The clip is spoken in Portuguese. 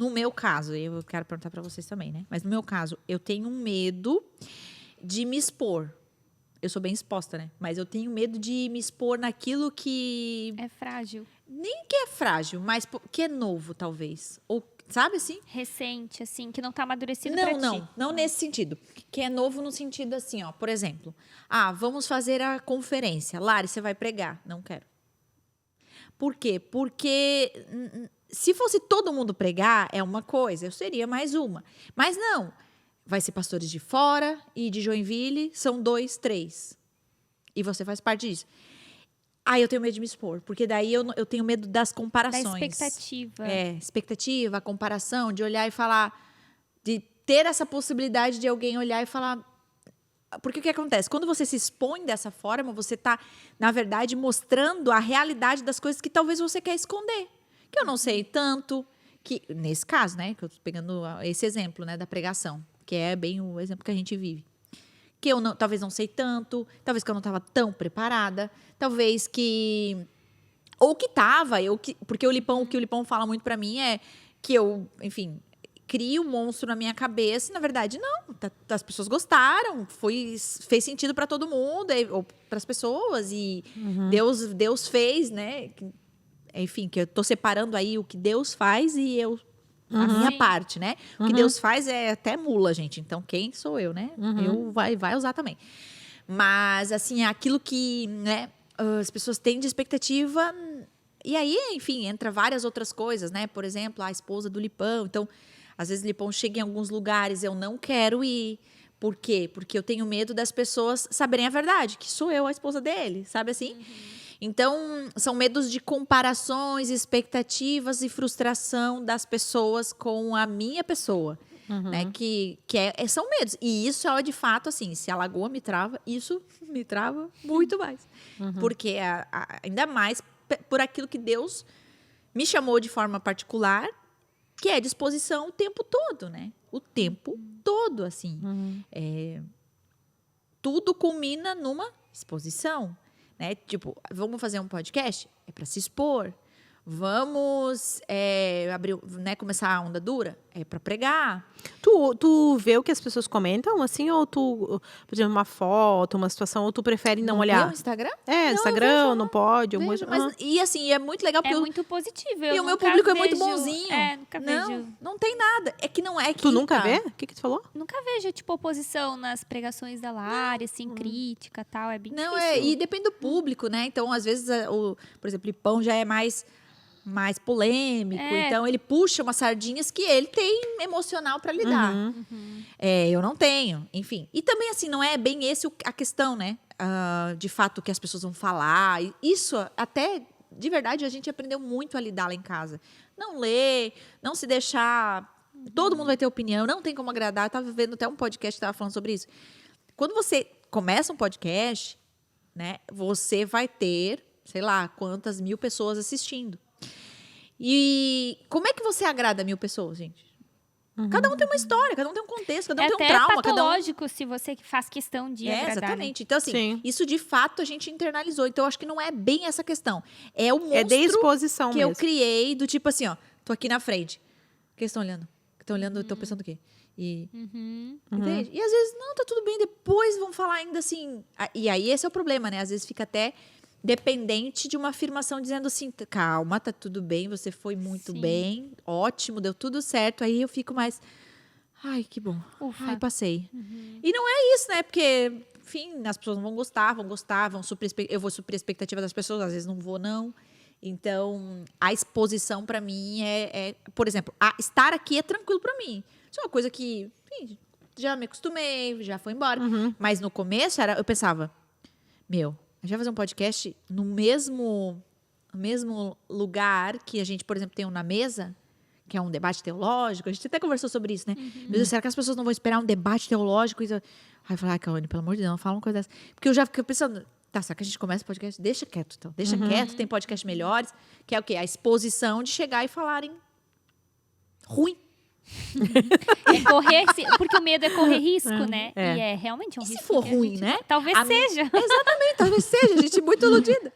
no meu caso, eu quero perguntar pra vocês também, né? Mas no meu caso, eu tenho medo de me expor. Eu sou bem exposta, né? Mas eu tenho medo de me expor naquilo que... É frágil. Nem que é frágil, mas que é novo, talvez. Ou, sabe assim? Recente, assim, que não tá amadurecido pra ti. Não nesse sentido. Que é novo no sentido assim, ó. Por exemplo, vamos fazer a conferência. Lari, você vai pregar. Não quero. Por quê? Porque se fosse todo mundo pregar, é uma coisa. Eu seria mais uma. Mas não. Vai ser pastores de fora e de Joinville. São 2, 3. E você faz parte disso. Eu tenho medo de me expor. Porque daí eu tenho medo das comparações. Da expectativa. Expectativa, a comparação, de olhar e falar... De ter essa possibilidade de alguém olhar e falar... Porque o que acontece? Quando você se expõe dessa forma, você está, na verdade, mostrando a realidade das coisas que talvez você quer esconder. Que eu não sei tanto... que nesse caso, né? Que eu estou pegando esse exemplo, né, da pregação. Que é bem o exemplo que a gente vive. Que eu talvez não sei tanto, talvez que eu não estava tão preparada, talvez que... Ou que estava, porque o que o Lipão fala muito para mim é que eu, enfim, crio um monstro na minha cabeça e, na verdade, não. As pessoas gostaram, fez sentido para todo mundo, ou para as pessoas, e Deus fez, né? Enfim, que eu tô separando aí o que Deus faz e a minha parte, né? O que Deus faz é até mula, gente. Então, quem sou eu, né? Eu vai usar também. Mas, assim, é aquilo que, né, as pessoas têm de expectativa. E aí, enfim, entra várias outras coisas, né? Por exemplo, a esposa do Lipão. Então, às vezes o Lipão chega em alguns lugares, eu não quero ir. Por quê? Porque eu tenho medo das pessoas saberem a verdade, que sou eu a esposa dele, sabe assim? Então, são medos de comparações, expectativas e frustração das pessoas com a minha pessoa. Né? Que são medos. E isso é, de fato, assim, se a lagoa me trava, isso me trava muito mais. Porque, ainda mais por aquilo que Deus me chamou de forma particular, que é disposição o tempo todo, né? O tempo todo, assim. Tudo culmina numa exposição. Né? Tipo, vamos fazer um podcast? É para se expor. Vamos abrir, né, começar a onda dura? É para pregar. Tu vê o que as pessoas comentam, assim? Ou tu, por exemplo, uma foto, uma situação, ou tu prefere não olhar? No Instagram? Não, Instagram, não pode. Vejo, mas, e assim, é muito legal. Porque muito positivo. E o meu público é muito bonzinho. Nunca vejo. Não tem nada. É que não é que... Tu nunca vê? O que tu falou? Nunca vejo, tipo, oposição nas pregações da Lari, assim, crítica e tal. É bem difícil. E depende do público, né? Então, às vezes, por exemplo, o Lipão já é mais polêmico. Então, ele puxa umas sardinhas que ele tem emocional para lidar. Eu não tenho, enfim. E também, assim, não é bem esse a questão, né? De fato, o que as pessoas vão falar. Isso, até, de verdade, a gente aprendeu muito a lidar lá em casa. Não ler, não se deixar... Todo mundo vai ter opinião, não tem como agradar. Eu estava vendo até um podcast que estava falando sobre isso. Quando você começa um podcast, né? Você vai ter, sei lá, quantas mil pessoas assistindo. E como é que você agrada 1.000 pessoas, gente? Cada um tem uma história, cada um tem um contexto, cada um tem um trauma. É patológico se você faz questão de agradar. Exatamente. Então, assim, isso de fato a gente internalizou. Então, eu acho que não é bem essa questão. É o monstro de exposição que mesmo. eu criei do tipo assim, ó. Tô aqui na frente. O que estão olhando? Estão olhando, estão pensando o quê? Entende? E às vezes, não, tá tudo bem. Depois vão falar ainda assim... E aí, esse é o problema, né? Às vezes fica até... dependente de uma afirmação dizendo assim, calma, tá tudo bem, você foi muito bem, ótimo, deu tudo certo. Aí eu fico mais, ai, que bom. Ai, passei. E não é isso, né? Porque, enfim, as pessoas não vão gostar, eu vou suprir a expectativa das pessoas, às vezes não vou, não. Então, a exposição para mim por exemplo, estar aqui é tranquilo para mim. Isso é uma coisa que, enfim, já me acostumei, já foi embora. Mas no começo, eu pensava, a gente vai fazer um podcast no mesmo lugar que a gente, por exemplo, tem um Na Mesa, que é um debate teológico. A gente até conversou sobre isso, né? Meu Deus, será que as pessoas não vão esperar um debate teológico? Aí eu falei, Kawane, pelo amor de Deus, não fala uma coisa dessa. Porque eu já fiquei pensando, será que a gente começa o podcast? Deixa quieto, então. Deixa quieto, tem podcast melhores. Que é o quê? A exposição de chegar e falarem ruim. Porque o medo é correr risco, né? E realmente um risco. Se for ruim, né? Talvez seja. Exatamente, talvez seja. A gente é muito iludida.